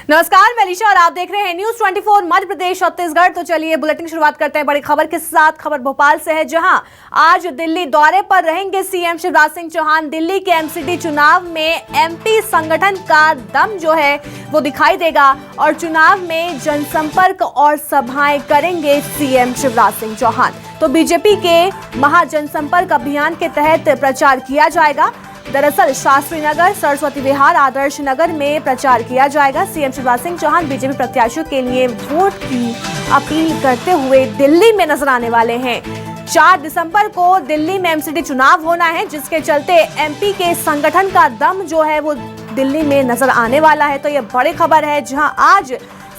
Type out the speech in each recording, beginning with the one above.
नमस्कार, मैं अलीशा और आप देख रहे हैं न्यूज 24 मध्य प्रदेश छत्तीसगढ़। तो चलिए बुलेटिन की शुरुआत करते हैं बड़ी खबर के साथ। खबर भोपाल से है, जहां आज दिल्ली दौरे पर रहेंगे सीएम शिवराज सिंह चौहान। दिल्ली के एमसीडी चुनाव में एमपी संगठन का दम जो है वो दिखाई देगा और चुनाव में जनसंपर्क और सभाएं करेंगे सीएम शिवराज सिंह चौहान। तो बीजेपी के महाजनसंपर्क अभियान के तहत प्रचार किया जाएगा। दरअसल शास्त्री नगर, सरस्वती विहार, आदर्श नगर में प्रचार किया जाएगा। सीएम शिवराज सिंह चौहान बीजेपी प्रत्याशियों के लिए वोट की अपील करते हुए दिल्ली में नजर आने वाले हैं। 4 दिसंबर को दिल्ली में एमसीडी चुनाव होना है, जिसके चलते एमपी के संगठन का दम जो है वो दिल्ली में नजर आने वाला है। तो ये बड़ी खबर है, जहां आज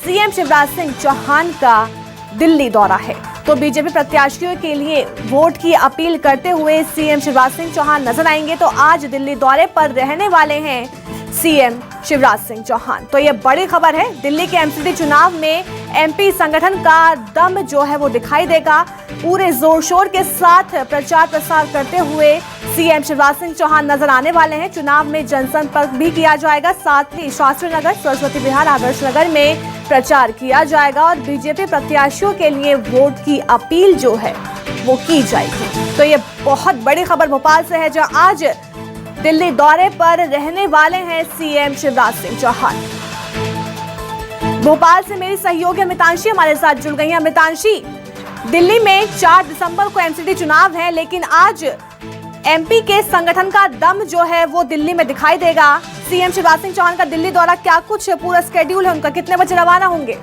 सीएम शिवराज सिंह चौहान का दिल्ली दौरा है। तो बीजेपी प्रत्याशियों के लिए वोट की अपील करते हुए सीएम शिवराज सिंह चौहान नजर आएंगे। तो आज दिल्ली दौरे पर रहने वाले हैं सीएम शिवराज सिंह चौहान। तो ये बड़ी खबर है, दिल्ली के एमसीडी चुनाव में एमपी संगठन का दम जो है वो दिखाई देगा। पूरे जोर शोर के साथ प्रचार प्रसार करते हुए सीएम शिवराज सिंह चौहान नजर आने वाले हैं। चुनाव में जनसंपर्क भी किया जाएगा, साथ ही शास्त्री नगर, सरस्वती विहार, आदर्श नगर में प्रचार किया जाएगा और बीजेपी प्रत्याशियों के लिए वोट की अपील जो है वो की जाएगी। तो ये बहुत बड़ी खबर भोपाल से है, जहां आज दिल्ली दौरे पर रहने वाले हैं सीएम शिवराज सिंह चौहान। भोपाल से मेरी सहयोगी मितांशी हमारे साथ जुड़ गई हैं। मितांशी, दिल्ली में 4 दिसंबर को एमसीडी चुनाव है, लेकिन आज एमपी के संगठन का दम जो है वो दिल्ली में दिखाई देगा। सीएम शिवराज सिंह चौहान का दिल्ली दौरा, क्या कुछ पूरा स्केड्यूल है उनका, कितने बजे रवाना होंगे?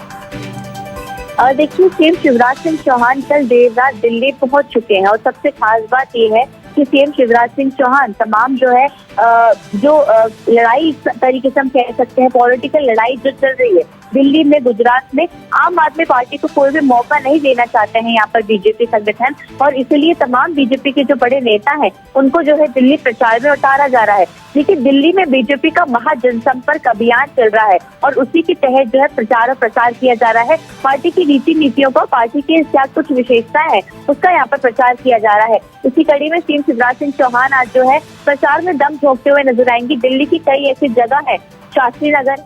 देखिए, सीएम शिवराज सिंह चौहान कल देर रात दिल्ली पहुंच चुके हैं और सबसे खास बात ये है कि सीएम शिवराज सिंह चौहान तमाम जो है लड़ाई तरीके से हम कह सकते हैं, पॉलिटिकल लड़ाई जो चल रही है दिल्ली में, गुजरात में, आम आदमी पार्टी को कोई भी मौका नहीं देना चाहते हैं यहाँ पर बीजेपी संगठन, और इसलिए तमाम बीजेपी के जो बड़े नेता हैं उनको जो है दिल्ली प्रचार में उतारा जा रहा है। देखिए, दिल्ली में बीजेपी का महाजनसंपर्क अभियान चल रहा है और उसी के तहत जो है प्रचार और प्रसार किया जा रहा है। पार्टी की नीति नीतियों को, पार्टी की क्या कुछ विशेषताएं हैं उसका यहाँ पर प्रचार किया जा रहा है। इसी कड़ी में सीएम शिवराज सिंह चौहान आज जो है प्रचार में दम झोंकते हुए नजर आएंगी। दिल्ली की कई ऐसी जगह है, शास्त्री नगर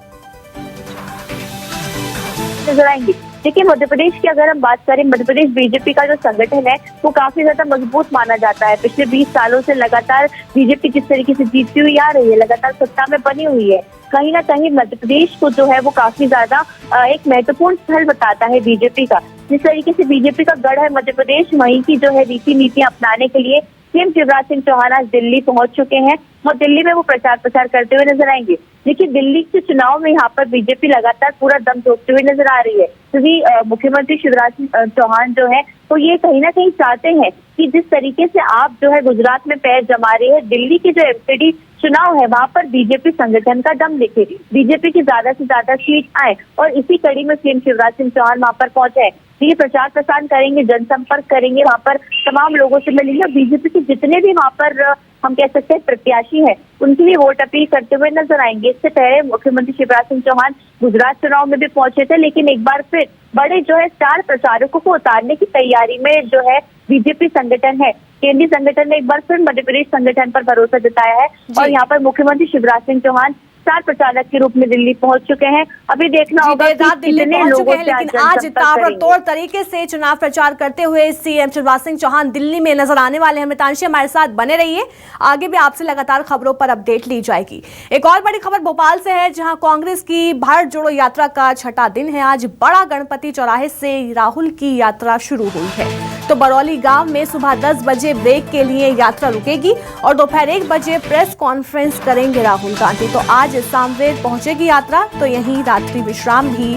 नजर आएंगी। देखिए, मध्य प्रदेश की अगर हम बात करें, मध्य प्रदेश बीजेपी का जो संगठन है वो काफी ज्यादा मजबूत माना जाता है। पिछले 20 सालों से लगातार बीजेपी जिस तरीके से जीतती हुई आ रही है, लगातार सत्ता में बनी हुई है, कहीं ना कहीं मध्य प्रदेश को जो है वो काफी ज्यादा एक महत्वपूर्ण स्थल बताता है बीजेपी का। जिस तरीके से बीजेपी का गढ़ है मध्य प्रदेश, वहीं की जो है रीति नीतियां अपनाने के लिए सीएम शिवराज सिंह चौहान आज दिल्ली पहुंच चुके हैं और दिल्ली में वो प्रचार प्रसार करते हुए नजर आएंगे। देखिए, दिल्ली के चुनाव में यहाँ पर बीजेपी लगातार पूरा दम झोंकते हुए नजर आ रही है, क्योंकि मुख्यमंत्री शिवराज सिंह चौहान जो है तो ये कहीं ना कहीं चाहते हैं कि जिस तरीके से आप जो है गुजरात में पैर जमा रहे हैं, दिल्ली की जो एमसीडी चुनाव है वहां पर बीजेपी संगठन का दम दिखे, बीजेपी की ज्यादा से ज्यादा सीट आए, और इसी कड़ी में सीएम शिवराज सिंह चौहान वहां पर पहुंचे हैं। ये प्रचार प्रसार करेंगे, जनसंपर्क करेंगे, वहां पर तमाम लोगों से मिलेंगे। बीजेपी के जितने भी वहां पर हम कह सकते हैं प्रत्याशी हैं उनकी भी वोट अपील करते हुए नजर आएंगे। इससे पहले मुख्यमंत्री शिवराज सिंह चौहान गुजरात चुनाव में भी पहुंचे थे, लेकिन एक बार फिर बड़े जो है स्टार प्रचारकों को उतारने की तैयारी में जो है बीजेपी संगठन है। केंद्रीय संगठन ने एक बार फिर मध्य प्रदेश संगठन पर भरोसा जताया है और यहाँ पर मुख्यमंत्री शिवराज सिंह चौहान स्टार प्रचारक के रूप में दिल्ली पहुंच चुके हैं। अभी देखना होगा कि कितने लोगों से लेकिन आज ताबड़तोड़ तरीके से चुनाव प्रचार करते हुए सीएम शिवराज सिंह चौहान दिल्ली में नजर आने वाले हैं। मितांशी, हमारे साथ बने रहिए, आगे भी आपसे लगातार खबरों पर अपडेट ली जाएगी। एक और बड़ी खबर भोपाल से है, जहां कांग्रेस की भारत जोड़ो यात्रा का 6वां दिन है। आज बड़ा गणपति चौराहे से राहुल की यात्रा शुरू हुई है। तो बरौली गांव में सुबह 10 बजे ब्रेक के लिए यात्रा रुकेगी और दोपहर 1 बजे प्रेस कॉन्फ्रेंस करेंगे राहुल गांधी। तो आज सामवेद पहुंचेगी यात्रा, तो यहीं रात्रि विश्राम भी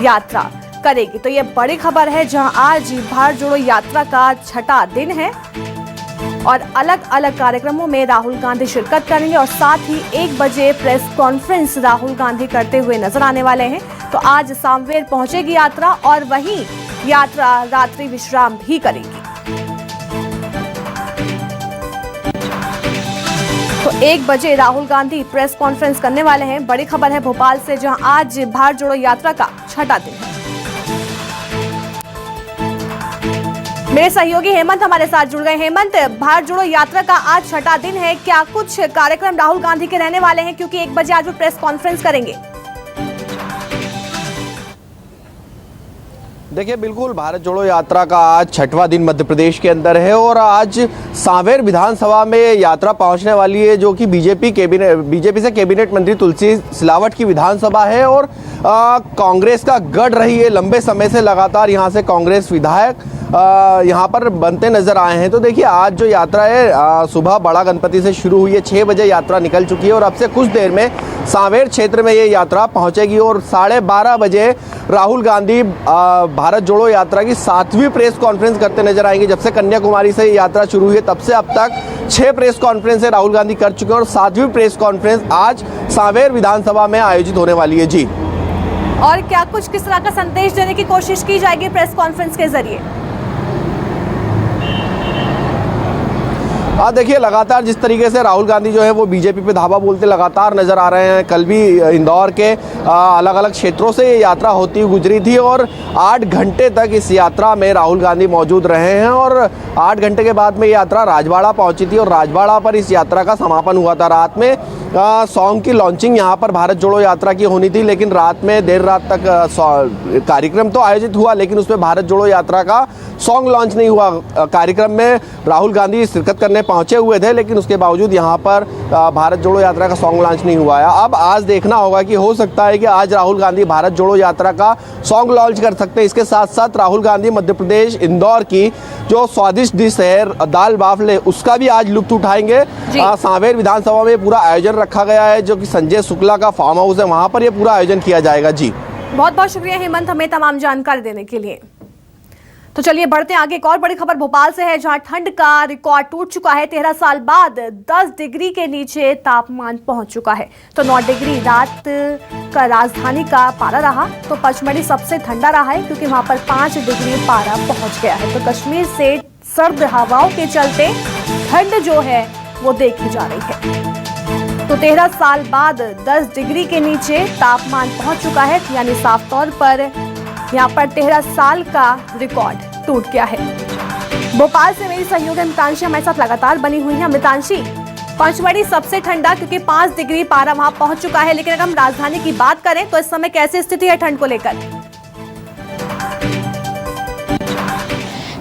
यात्रा करेगी। तो ये बड़ी खबर है, जहां आज भारत जोड़ो यात्रा का 6वां दिन है और अलग अलग कार्यक्रमों में राहुल गांधी शिरकत करेंगे और साथ ही 1 बजे प्रेस कॉन्फ्रेंस राहुल गांधी करते हुए नजर आने वाले हैं। तो आज सामवेद पहुंचेगी यात्रा और वहीं यात्रा रात्रि विश्राम भी करेगी। तो 1 बजे राहुल गांधी प्रेस कॉन्फ्रेंस करने वाले हैं। बड़ी खबर है भोपाल से, जहां आज भारत जोड़ो यात्रा का 6वां दिन है। मेरे सहयोगी हेमंत हमारे साथ जुड़ गए। हेमंत, भारत जोड़ो यात्रा का आज 6वां दिन है, क्या कुछ कार्यक्रम राहुल गांधी के रहने वाले हैं, क्योंकि 1 बजे आज वो प्रेस कॉन्फ्रेंस करेंगे? देखिए, बिल्कुल भारत जोड़ो यात्रा का आज छठवां दिन मध्य प्रदेश के अंदर है और आज सांवेर विधानसभा में यात्रा पहुंचने वाली है, जो कि बीजेपी से कैबिनेट मंत्री तुलसी सिलावट की विधानसभा है और कांग्रेस का गढ़ रही है। लंबे समय से लगातार यहां से कांग्रेस विधायक यहाँ पर बनते नजर आए हैं। तो देखिए, आज जो यात्रा है सुबह बड़ा गणपति से शुरू हुई है, 6 बजे यात्रा निकल चुकी है और अब से कुछ देर में सांवेर क्षेत्र में ये यात्रा पहुंचेगी और 12:30 बजे राहुल गांधी भारत जोड़ो यात्रा की 7वीं प्रेस कॉन्फ्रेंस करते नजर आएंगे। जब से कन्याकुमारी से यात्रा शुरू हुई है तब से अब तक 6 प्रेस कॉन्फ्रेंस राहुल गांधी कर चुके हैं और 7वीं प्रेस कॉन्फ्रेंस आज सांवेर विधानसभा में आयोजित होने वाली है। जी, और क्या कुछ किस तरह का संदेश देने की कोशिश की जाएगी प्रेस कॉन्फ्रेंस के जरिए? देखिए, लगातार जिस तरीके से राहुल गांधी जो है वो बीजेपी पे धावा बोलते लगातार नजर आ रहे हैं। कल भी इंदौर के अलग अलग क्षेत्रों से ये यात्रा होती हुई गुजरी थी और 8 घंटे तक इस यात्रा में राहुल गांधी मौजूद रहे हैं और 8 घंटे के बाद में ये यात्रा राजवाड़ा पहुंची थी और राजवाड़ा पर इस यात्रा का समापन हुआ था। रात में सॉन्ग की लॉन्चिंग यहाँ पर भारत जोड़ो यात्रा की होनी थी, लेकिन रात में देर रात तक कार्यक्रम तो आयोजित हुआ, लेकिन उसमें भारत जोड़ो यात्रा का सॉन्ग लॉन्च नहीं हुआ। कार्यक्रम में राहुल गांधी शिरकत करने पहुंचे हुए थे, लेकिन उसके बावजूद यहाँ पर भारत जोड़ो यात्रा का सॉन्ग लॉन्च नहीं हुआ है। अब आज देखना होगा कि हो सकता है कि आज राहुल गांधी भारत जोड़ो यात्रा का सॉन्ग लॉन्च कर सकते हैं। इसके साथ साथ राहुल गांधी मध्य प्रदेश इंदौर की जो स्वादिष्ट डिश है दाल बाफले, उसका भी आज लुत्फ उठाएंगे। सांवेर विधानसभा में पूरा आयोजन रखा गया है, जो कि संजय शुक्ला का फार्म हाउस है, वहां पर यह पूरा आयोजन किया जाएगा। जी, बहुत बहुत शुक्रिया हेमंत, हमें तमाम जानकारी देने के लिए। तो चलिए बढ़ते हैं आगे। एक और बड़ी खबर भोपाल से है, जहां ठंड का रिकॉर्ड टूट चुका है। 13 साल बाद 10 डिग्री के नीचे तापमान पहुंच चुका है। तो 9 डिग्री रात का राजधानी का पारा रहा, तो पचमढ़ी सबसे ठंडा रहा है क्योंकि वहां पर 5 डिग्री पारा पहुंच गया है। तो कश्मीर से सर्द हवाओं के चलते ठंड जो है वो देखी जा रही है। तो 13 साल बाद 10 डिग्री के नीचे तापमान पहुंच चुका है, यानी साफ तौर पर यहाँ पर 13 साल का रिकॉर्ड टूट गया है। भोपाल से मेरी सहयोगी मितांशी हमारे साथ लगातार बनी हुई है। मितांशी, पचमढ़ी सबसे ठंडा क्योंकि 5 डिग्री पारा वहां पहुंच चुका है, लेकिन अगर हम राजधानी की बात करें तो इस समय कैसी स्थिति है ठंड को लेकर?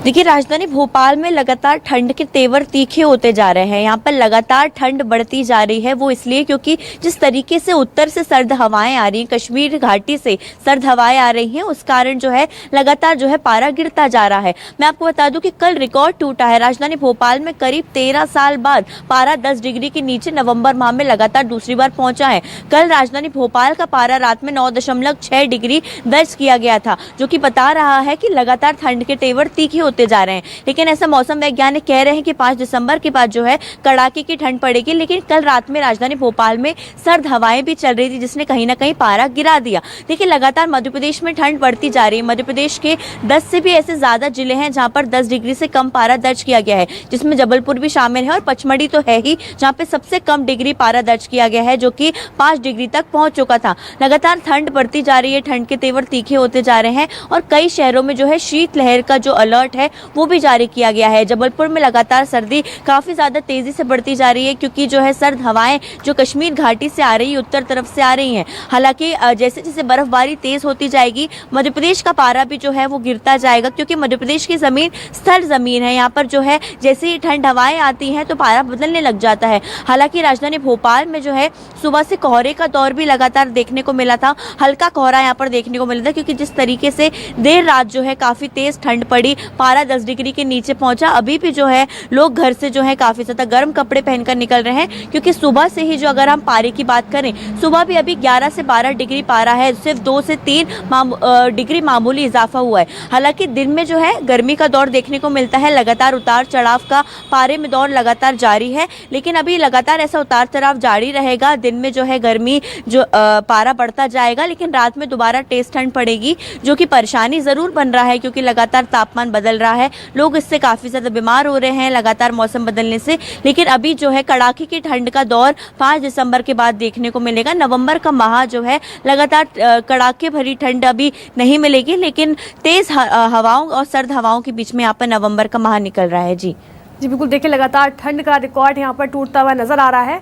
देखिए, राजधानी भोपाल में लगातार ठंड के तेवर तीखे होते जा रहे हैं। यहाँ पर लगातार ठंड बढ़ती जा रही है, वो इसलिए क्योंकि जिस तरीके से उत्तर से सर्द हवाएं आ रही हैं, कश्मीर घाटी से सर्द हवाएं आ रही हैं, उस कारण जो है लगातार जो है पारा गिरता जा रहा है। मैं आपको बता दूं कि कल रिकॉर्ड टूटा है। राजधानी भोपाल में करीब 13 साल बाद पारा 10 डिग्री के नीचे नवंबर माह में लगातार दूसरी बार पहुंचा है। कल राजधानी भोपाल का पारा रात में 9.6 डिग्री दर्ज किया गया था, जो कि बता रहा है कि लगातार ठंड के तेवर तीखे होते जा रहे हैं। लेकिन ऐसा मौसम वैज्ञानिक कह रहे हैं कि 5 दिसंबर के बाद जो है कड़ाके की ठंड पड़ेगी। लेकिन कल रात में राजधानी भोपाल में सर्द हवाएं भी चल रही थी, जिसने कहीं ना कहीं पारा गिरा दिया। देखिए, लगातार मध्य प्रदेश में ठंड बढ़ती जा रही है। मध्य प्रदेश के 10 से भी ऐसे ज्यादा जिले हैं जहां पर 10 डिग्री से कम पारा दर्ज किया गया है, जिसमें जबलपुर भी शामिल है और पचमढ़ी तो है ही, जहां पे सबसे कम डिग्री पारा दर्ज किया गया है, जो कि 5 डिग्री तक पहुंच चुका था। लगातार ठंड बढ़ती जा रही है, ठंड के तेवर तीखे होते जा रहे हैं और कई शहरों में जो है शीतलहर का जो अलर्ट है वो भी जारी किया गया है। जबलपुर में लगातार सर्दी काफी ज्यादा तेजी से बढ़ती जा रही है, क्योंकि जो है सर्द हवाएं जो कश्मीर घाटी से आ रही है, उत्तर तरफ से आ रही हैं। हालांकि जैसे जैसे बर्फबारी तेज होती जाएगी, मध्य प्रदेश का पारा भी जो है वो गिरता जाएगा, क्योंकि मध्य प्रदेश की जमीन स्थल जमीन है। यहाँ पर जो है जैसे ही ठंड हवाएं आती हैं तो पारा बदलने लग जाता है। हालांकि राजधानी भोपाल में जो है सुबह से कोहरे का दौर भी लगातार देखने को मिला था। हल्का कोहरा यहाँ पर देखने को मिला था, क्योंकि जिस तरीके से देर रात जो है काफी तेज ठंड पड़ी, पारा 10 डिग्री के नीचे पहुंचा। अभी भी जो है लोग घर से जो है काफी ज्यादा गर्म कपड़े पहनकर निकल रहे हैं, क्योंकि सुबह से ही जो अगर हम पारे की बात करें, सुबह भी अभी 11 से 12 डिग्री पारा है, सिर्फ 2 से 3 डिग्री मामूली इजाफा हुआ है। हालांकि दिन में जो है गर्मी का दौर देखने को मिलता है, लगातार उतार चढ़ाव का पारे में दौर लगातार जारी है, लेकिन अभी लगातार ऐसा उतार चढ़ाव जारी रहेगा। दिन में जो है गर्मी जो पारा बढ़ता जाएगा, लेकिन रात में दोबारा तेज ठंड पड़ेगी, जो कि परेशानी जरूर बन रहा है, क्योंकि लगातार तापमान बदल रहा है, लोग इससे काफी ज्यादा बीमार हो रहे हैं लगातार मौसम बदलने से। लेकिन अभी जो है कड़ाके की ठंड का दौर 5 दिसंबर के बाद देखने को मिलेगा। नवंबर का माह जो है लगातार कड़ाके भरी ठंड अभी नहीं मिलेगी, लेकिन तेज हवाओं और सर्द हवाओं के बीच में यहाँ पर नवंबर का माह निकल रहा है। जी बिल्कुल, देखिए लगातार ठंड का रिकॉर्ड यहाँ पर टूटता हुआ नजर आ रहा है।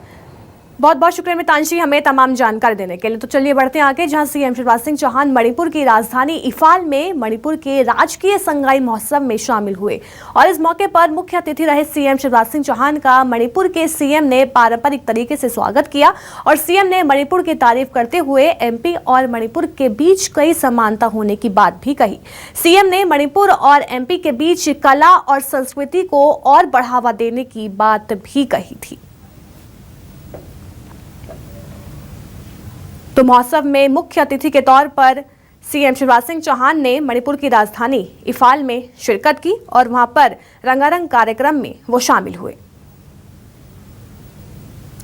बहुत बहुत शुक्रिया मितांशी हमें तमाम जानकारी देने के लिए। तो चलिए बढ़ते हैं आगे, जहां सीएम शिवराज सिंह चौहान मणिपुर की राजधानी इम्फाल में मणिपुर के राजकीय संगाई महोत्सव में शामिल हुए और इस मौके पर मुख्य अतिथि रहे सीएम शिवराज सिंह चौहान का मणिपुर के सीएम ने पारंपरिक तरीके से स्वागत किया और सीएम ने मणिपुर की तारीफ करते हुए एमपी और मणिपुर के बीच कई समानता होने की बात भी कही। सीएम ने मणिपुर और एमपी के बीच कला और संस्कृति को और बढ़ावा देने की बात भी कही थी। तो महोत्सव में मुख्य अतिथि के तौर पर सीएम शिवराज सिंह चौहान ने मणिपुर की राजधानी इम्फाल में शिरकत की और वहां पर रंगारंग कार्यक्रम में वो शामिल हुए।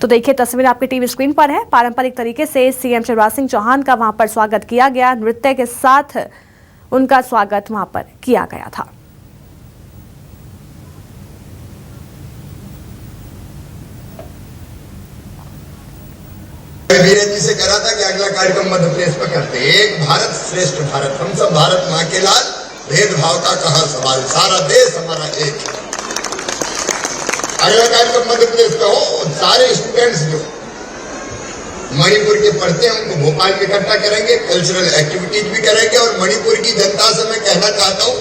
तो देखिए तस्वीर आपकी टीवी स्क्रीन पर है। पारंपरिक तरीके से सीएम शिवराज सिंह चौहान का वहां पर स्वागत किया गया, नृत्य के साथ उनका स्वागत वहां पर किया गया था। बीरेन जी से करा था कि अगला कार्यक्रम मध्य प्रदेश में करते। एक भारत श्रेष्ठ भारत, हम सब भारत माँ के लाल, भेदभाव का कहा सवाल, सारा देश हमारा एक। अगला कार्यक्रम मध्य प्रदेश का हो, सारे स्टूडेंट्स जो मणिपुर के पढ़ते हैं उनको भोपाल में इकट्ठा करेंगे, कल्चरल एक्टिविटीज भी करेंगे। और मणिपुर की जनता से मैं कहना चाहता हूँ,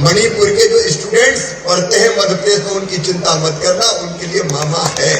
मणिपुर के जो स्टूडेंट्स पढ़ते हैं मध्य प्रदेश में उनकी चिंता मत करना, उनके लिए मामा है।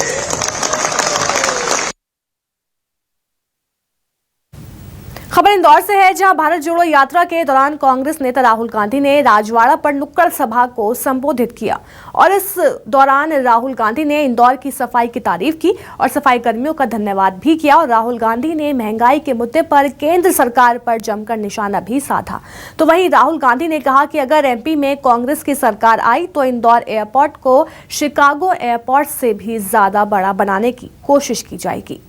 खबर इंदौर से है, जहां भारत जोड़ो यात्रा के दौरान कांग्रेस नेता राहुल गांधी ने राजवाड़ा पर नुक्कड़ सभा को संबोधित किया और इस दौरान राहुल गांधी ने इंदौर की सफाई की तारीफ की और सफाई कर्मियों का धन्यवाद भी किया। और राहुल गांधी ने महंगाई के मुद्दे पर केंद्र सरकार पर जमकर निशाना भी साधा। तो वहीं राहुल गांधी ने कहा कि अगर एमपी में कांग्रेस की सरकार आई तो इंदौर एयरपोर्ट को शिकागो एयरपोर्ट से भी ज्यादा बड़ा बनाने की कोशिश की जाएगी।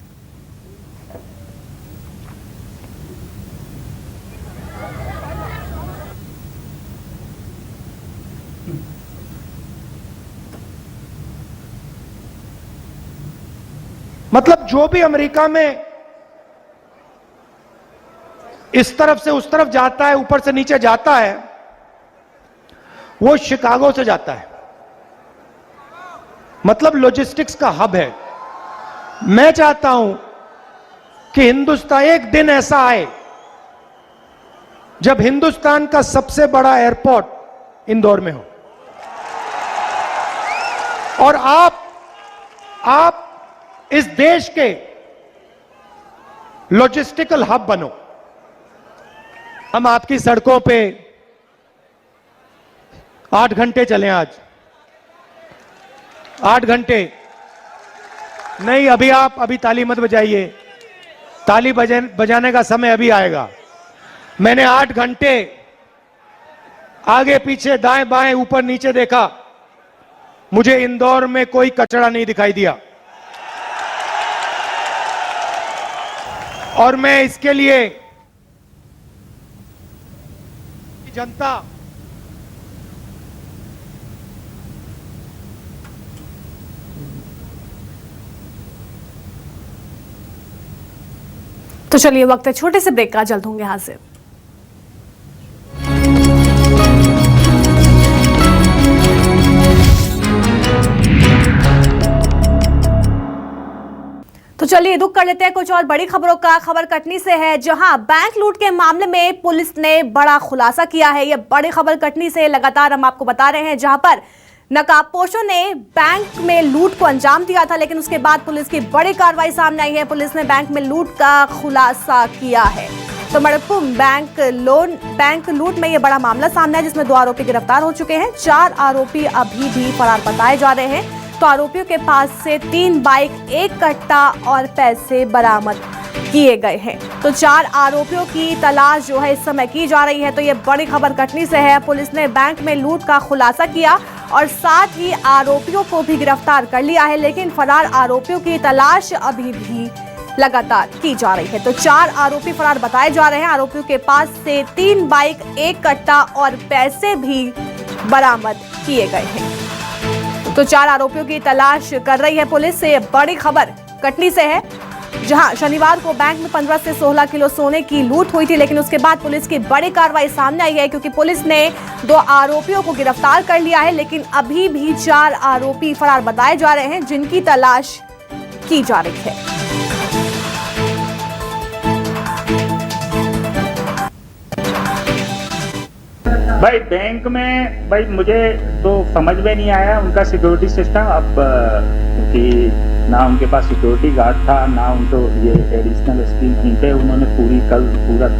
मतलब जो भी अमेरिका में इस तरफ से उस तरफ जाता है, ऊपर से नीचे जाता है, वो शिकागो से जाता है। मतलब लॉजिस्टिक्स का हब है। मैं चाहता हूं कि हिंदुस्तान एक दिन ऐसा आए जब हिंदुस्तान का सबसे बड़ा एयरपोर्ट इंदौर में हो और आप इस देश के लॉजिस्टिकल हब बनो। हम आपकी सड़कों पे 8 घंटे चले, आज 8 घंटे नहीं। अभी ताली मत बजाइए, ताली बजाने का समय अभी आएगा। मैंने 8 घंटे आगे पीछे दाएं बाएं ऊपर नीचे देखा, मुझे इंदौर में कोई कचरा नहीं दिखाई दिया। और मैं इसके लिए जनता तो चलिए वक्त है छोटे से ब्रेक का, जल्द होंगे हाजिर। तो चलिए रुक कर लेते हैं कुछ और बड़ी खबरों का। खबर कटनी से है, जहां बैंक लूट के मामले में पुलिस ने बड़ा खुलासा किया है। यह बड़ी खबर कटनी से लगातार हम आपको बता रहे हैं, जहां पर नकाबपोशों ने बैंक में लूट को अंजाम दिया था, लेकिन उसके बाद पुलिस की बड़ी कार्रवाई सामने आई है। पुलिस ने बैंक में लूट का खुलासा किया है। तो मणिपुर बैंक लूट में यह बड़ा मामला सामने है, जिसमें 2 आरोपी गिरफ्तार हो चुके हैं। 4 आरोपी अभी भी फरार बताए जा रहे हैं। तो आरोपियों के पास से 3 बाइक, 1 कट्टा और पैसे बरामद किए गए हैं। तो 4 आरोपियों की तलाश जो है इस समय की जा रही है। तो ये बड़ी खबर कटनी से है। पुलिस ने बैंक में लूट का खुलासा किया और साथ ही आरोपियों को भी गिरफ्तार कर लिया है, लेकिन फरार आरोपियों की तलाश अभी भी लगातार की जा रही है। तो 4 आरोपी फरार बताए जा रहे हैं। आरोपियों के पास से 3 बाइक, 1 कट्टा और पैसे भी बरामद किए गए हैं। तो 4 आरोपियों की तलाश कर रही है पुलिस। से बड़ी खबर कटनी से है, जहां शनिवार को बैंक में 15 से 16 किलो सोने की लूट हुई थी, लेकिन उसके बाद पुलिस की बड़ी कार्रवाई सामने आई है, क्योंकि पुलिस ने 2 आरोपियों को गिरफ्तार कर लिया है, लेकिन अभी भी 4 आरोपी फरार बताए जा रहे हैं, जिनकी तलाश की जा रही है। भाई बैंक में भाई मुझे तो समझ में नहीं आया उनका सिक्योरिटी सिस्टम। अब क्योंकि ना उनके पास सिक्योरिटी गार्ड था, ना उनको ये एडिशनल स्कीम उन पे उन्होंने पूरा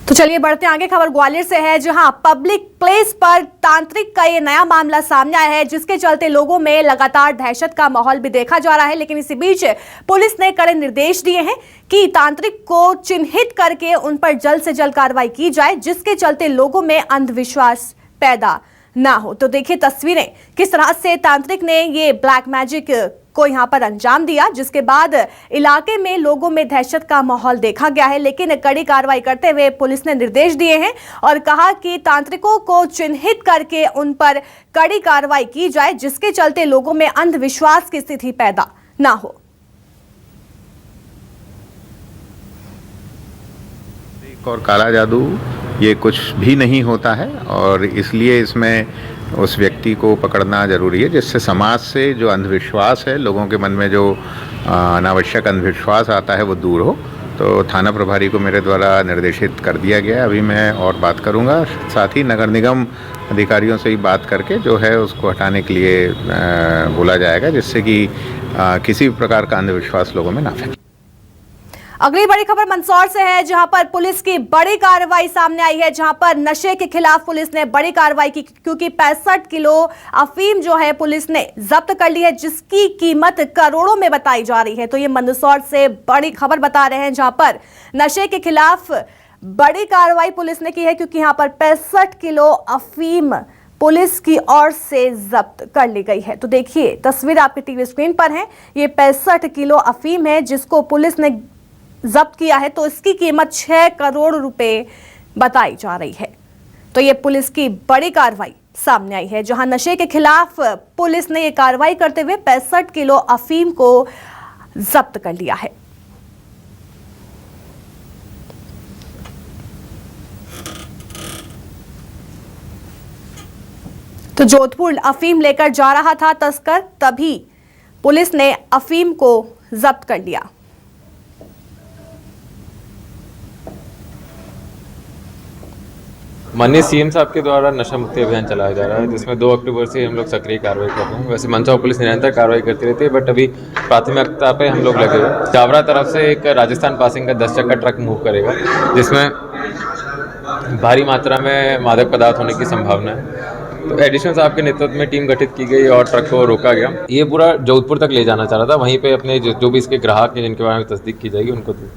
तो चलिए बढ़ते आगे। खबर ग्वालियर से है, जहां पब्लिक प्लेस पर तांत्रिक का ये नया मामला सामने आया है, जिसके चलते लोगों में लगातार दहशत का माहौल भी देखा जा रहा है। लेकिन इसी बीच पुलिस ने कड़े निर्देश दिए हैं कि तांत्रिक को चिन्हित करके उन पर जल्द से जल्द कार्रवाई की जाए, जिसके चलते लोगों में अंधविश्वास पैदा ना हो। तो देखिए तस्वीरें, किस तरह से तांत्रिक ने ये ब्लैक मैजिक को यहां पर अंजाम दिया, जिसके बाद इलाके में लोगों में दहशत का माहौल देखा गया है। लेकिन कड़ी कार्रवाई करते हुए पुलिस ने निर्देश दिए हैं और कहा कि तांत्रिकों को चिन्हित करके उन पर कड़ी कार्रवाई की जाए, जिसके चलते लोगों में अंधविश्वास की स्थिति पैदा ना हो। और काला जादू ये कुछ भी नहीं होता है, और इसलिए इसमें उस व्यक्ति को पकड़ना ज़रूरी है जिससे समाज से जो अंधविश्वास है, लोगों के मन में जो अनावश्यक अंधविश्वास आता है, वो दूर हो। तो थाना प्रभारी को मेरे द्वारा निर्देशित कर दिया गया है। अभी मैं और बात करूंगा, साथ ही नगर निगम अधिकारियों से ही बात करके जो है उसको हटाने के लिए बोला जाएगा, जिससे कि किसी भी प्रकार का अंधविश्वास लोगों में ना फैले। अगली बड़ी खबर मंदसौर से है, जहां पर पुलिस की बड़ी कार्रवाई सामने आई है, जहां पर नशे के खिलाफ पुलिस ने बड़ी कार्रवाई की, क्योंकि 65 किलो अफीम जो है पुलिस ने जब्त कर ली है, जिसकी कीमत करोड़ों में बताई जा रही है। तो ये मंदसौर से बड़ी खबर बता रहे हैं, जहां पर नशे के खिलाफ बड़ी कार्रवाई पुलिस ने की है, क्योंकि यहां पर 65 किलो अफीम पुलिस की ओर से जब्त कर ली गई है। तो देखिए तस्वीर आपकी टीवी स्क्रीन पर है, ये 65 किलो अफीम है जिसको पुलिस ने जब्त किया है। तो इसकी कीमत 6 करोड़ रुपए बताई जा रही है। तो ये पुलिस की बड़ी कार्रवाई सामने आई है, जहां नशे के खिलाफ पुलिस ने ये कार्रवाई करते हुए 65 किलो अफीम को जब्त कर लिया है। तो जोधपुर अफीम लेकर जा रहा था तस्कर, तभी पुलिस ने अफीम को जब्त कर लिया। माननीय सीएम साहब के द्वारा नशा मुक्ति अभियान चलाया जा रहा है, जिसमें 2 अक्टूबर से हम लोग सक्रिय कार्रवाई कर रहे हैं। वैसे मंदसौर पुलिस निरंतर कार्रवाई करती रहती है, बट अभी प्राथमिकता पे हम लोग लगे हुए। जावरा तरफ से एक राजस्थान पासिंग का 10 चक्का ट्रक मूव करेगा, जिसमें भारी मात्रा में मादक पदार्थ होने की संभावना है। तो एडिशनल साहब के नेतृत्व में टीम गठित की गई और ट्रक को रोका गया। ये पूरा जोधपुर तक ले जाना चाह रहा था, वहीं पे अपने जो भी इसके ग्राहक हैं जिनके बारे में तस्दीक की जाएगी उनको दी।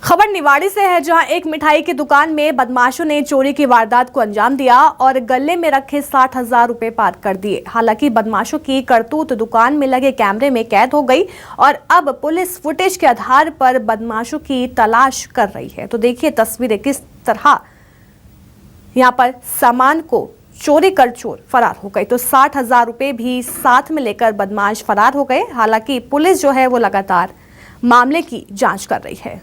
खबर निवाड़ी से है, जहां एक मिठाई की दुकान में बदमाशों ने चोरी की वारदात को अंजाम दिया और गले में रखे 60,000 रुपए पार कर दिए। हालांकि बदमाशों की करतूत दुकान में लगे कैमरे में कैद हो गई और अब पुलिस फुटेज के आधार पर बदमाशों की तलाश कर रही है। तो देखिए तस्वीरें, किस तरह यहां पर सामान को चोरी कर चोर फरार हो गए। तो 60,000 रुपए भी साथ में लेकर बदमाश फरार हो गए। हालांकि पुलिस जो है वो लगातार मामले की जांच कर रही है।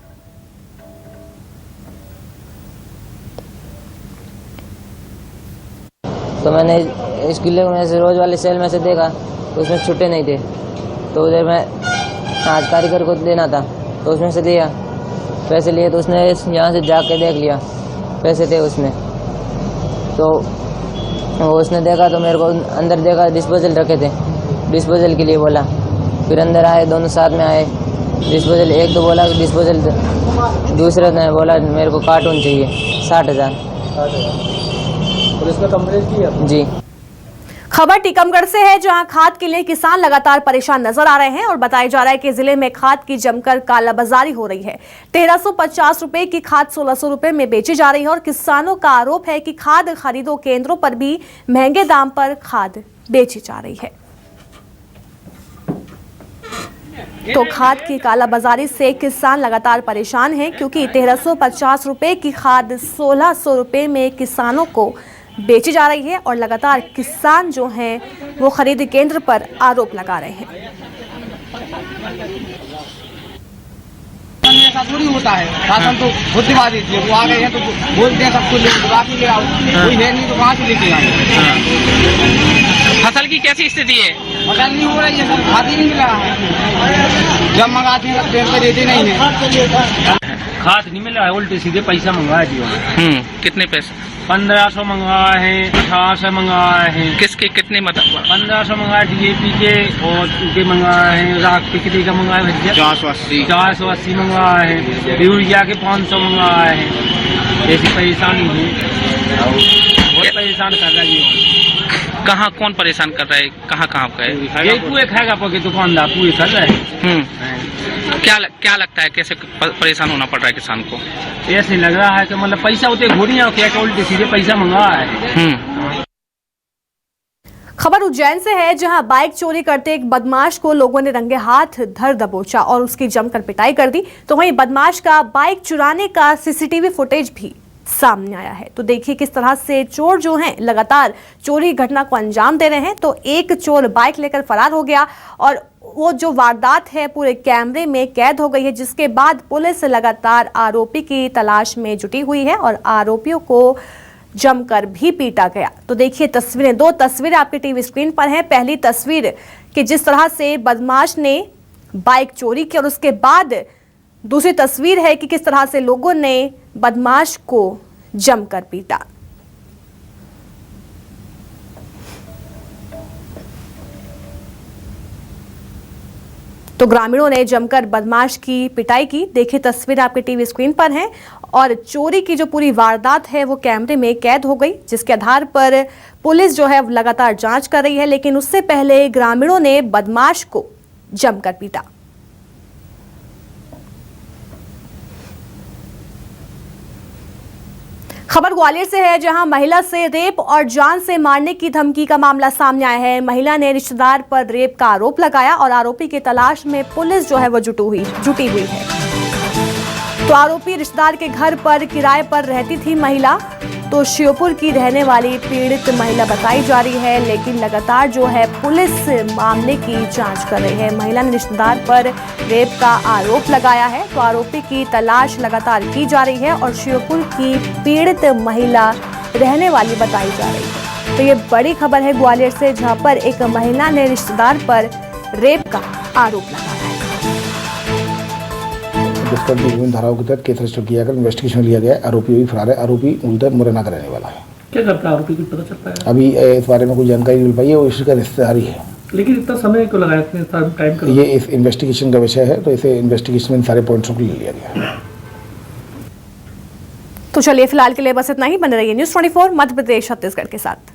तो मैंने इस किले में से रोज वाले सेल में से देखा तो उसमें छुट्टे नहीं थे, तो उधर मैं आज कारीगर को देना था तो उसमें से दिया, पैसे लिए तो उसने यहाँ से जाके देख लिया पैसे थे उसमें। तो वो उसने देखा तो मेरे को अंदर देखा, डिस्पोजल रखे थे, डिस्पोजल के लिए बोला। फिर अंदर आए, दोनों साथ में आए। डिस्पोजल एक तो बोला डिस्पोजल, दूसरे ने बोला मेरे को कार्टून चाहिए 60,000। पुलिस ने कंप्लेंट की जी। खबर टीकमगढ़ से है, जहां खाद के लिए किसान लगातार परेशान नजर आ रहे हैं और बताया जा रहा है कि जिले में खाद की जमकर कालाबाजारी हो रही है। 1350 रुपए की खाद 1600 रुपए में बेची जा रही है और किसानों का आरोप है कि खाद खरीदो केंद्रों पर भी महंगे दाम पर खाद बेची जा रही है। तो खाद की कालाबाजारी से किसान लगातार परेशान हैं, क्योंकि 1350 रुपए की खाद 1600 रुपए में किसानों को बेची जा रही है और लगातार किसान जो हैं वो खरीद केंद्र पर आरोप लगा रहे हैं। ऐसा थोड़ी होता है। शासन तो खुद दिवा देती है, वो आ गए हैं तो बोलते हैं सबको बाकी ले आओ, कोई है नहीं तो कहाँ से लेके आए। फसल की कैसी स्थिति है? फसल नहीं हो रही है सर, खाद ही नहीं मिला है। जब मंगाते हैं तब देर पे देते नहीं है। खाद नहीं मिला है, उल्टे सीधे पैसा मंगवाया जी। कितने पैसे? 1500 मंगवाए हैं, 1800 मंगवाए हैं। किसके कितने मतलब? 1500 मंगाए DAP के और उनके मंगवाए हैं, राख के कितने का मंगवाए भैया? 480 मंगवाए हैं। यूरिया के 500 मंगवाए हैं। ऐसी परेशानी है, बहुत परेशान कर रही है। कहाँ कौन परेशान कर रहा है? कहाँ का है? यही पूरे खाएगा पके दुकानदार पूरे कर रहे हैं। क्या लगता है कैसे परेशान होना पड़ रहा है किसान को? ऐसे लग रहा है कि मतलब पैसा होते घोड़ियाँ क्या उल्टे सीधे पैसा मंगवा है। खबर उज्जैन से है, जहां बाइक चोरी करते एक बदमाश को लोगों ने रंगे हाथ धर दबोचा और उसकी जमकर पिटाई कर दी। तो वहीं बदमाश का बाइक चुराने का CCTV फुटेज भी सामने आया है। तो देखिए किस तरह से चोर जो हैं लगातार चोरी घटना को अंजाम दे रहे हैं। तो एक चोर बाइक लेकर फरार हो गया और वो जो वारदात है पूरे कैमरे में कैद हो गई है, जिसके बाद पुलिस लगातार आरोपी की तलाश में जुटी हुई है और आरोपियों को जमकर भी पीटा गया। तो देखिए तस्वीरें, 2 तस्वीरें आपके टीवी स्क्रीन पर हैं। पहली तस्वीर कि जिस तरह से बदमाश ने बाइक चोरी की और उसके बाद दूसरी तस्वीर है कि किस तरह से लोगों ने बदमाश को जमकर पीटा। तो ग्रामीणों ने जमकर बदमाश की पिटाई की। देखिए तस्वीर आपके टीवी स्क्रीन पर है और चोरी की जो पूरी वारदात है वो कैमरे में कैद हो गई, जिसके आधार पर पुलिस जो है लगातार जांच कर रही है। लेकिन उससे पहले ग्रामीणों ने बदमाश को जमकर पीटा। खबर ग्वालियर से है, जहां महिला से रेप और जान से मारने की धमकी का मामला सामने आया है। महिला ने रिश्तेदार पर रेप का आरोप लगाया और आरोपी की तलाश में पुलिस जो है वो जुटी हुई है। तो आरोपी रिश्तेदार के घर पर किराए पर रहती थी महिला। तो श्योपुर की रहने वाली पीड़ित महिला बताई जा रही है, लेकिन लगातार जो है पुलिस मामले की जांच कर रही है। महिला ने रिश्तेदार पर रेप का आरोप लगाया है। तो आरोपी की तलाश लगातार की जा रही है और श्योपुर की पीड़ित महिला रहने वाली बताई जा रही है। तो ये बड़ी खबर है ग्वालियर से, जहां पर एक महिला ने रिश्तेदार पर रेप का आरोप लगाया है। विभिन्न धाराओं के तहत केस रजिस्टर किया कर इन्वेस्टिगेशन लिया गया है। आरोपी भी फरार है। आरोपी मूलतः मुरैना का रहने वाला है। क्या करता है आरोपी, कुछ पता चल पाया? अभी इस बारे में कोई जानकारी मिल पाई है, वो इसका रिश्तेदार ही है। लेकिन इतना समय क्यों लगाया, इतना टाइम क्यों? ये इस इन्वेस्टिगेशन का विषय है, तो इसे इन्वेस्टिगेशन में सारे पॉइंट्स को ले लिया गया है। तो चलिए फिलहाल के लिए बस इतना ही। बने रहिए न्यूज़ 24 मध्य प्रदेश छत्तीसगढ़ के साथ।